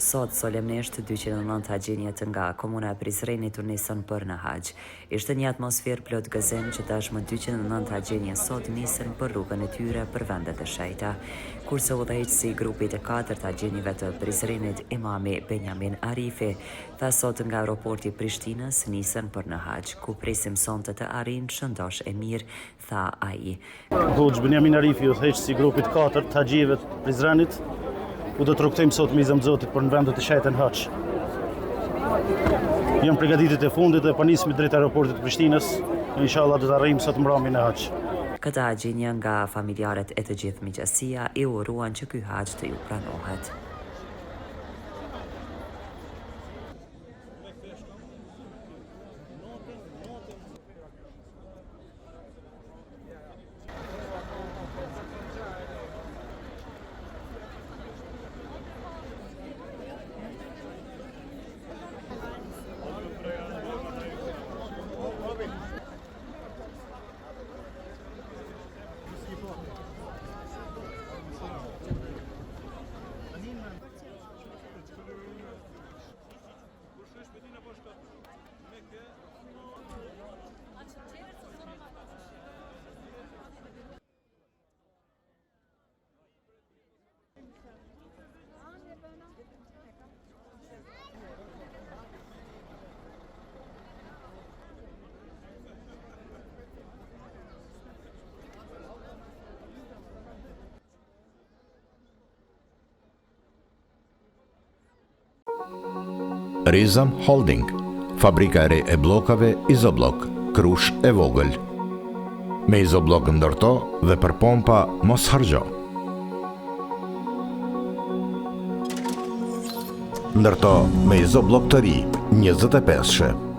Sot solemnisht 209 haxhinjet nga komuna e Prizrenit u nisën për në haxh. Ishte një atmosferë plot gëzim që tashmë 209 haxhinje sot nisën për rrugën e tyre për vendet e shenjta. Kurse udhëheqësi i grupit e 4 haxhinjve të Prizrenit, imami Benjamin Arifi, tha sot nga aeroporti i Prishtinës nisën për në haxh, ku presim sonte të arrijnë shëndosh e mirë, tha ai. Hoxh Benjamin Arifi, udhëheqësi i grupit 4 të haxhive të Prizrenit, ku do të rrugtojmë sot me izën Zotit për në vendet e shenjta në haxh. Jam përgatitur e fundit dhe po nismi drejt aeroportit të Prishtinës. Inshallah do të arrijmë sot mbrëmjen e haxh. Këta haxhinje nga familjarët e të gjithë miqësia i uruan që ky haxh të ju pranohet. Rizam Holding, fabrika e re e bllokave Izoblok, Krush e vogël. Me Izoblok ndërto dhe për pompa mos harxho. Ndërto me Izoblok të ri, 25-she.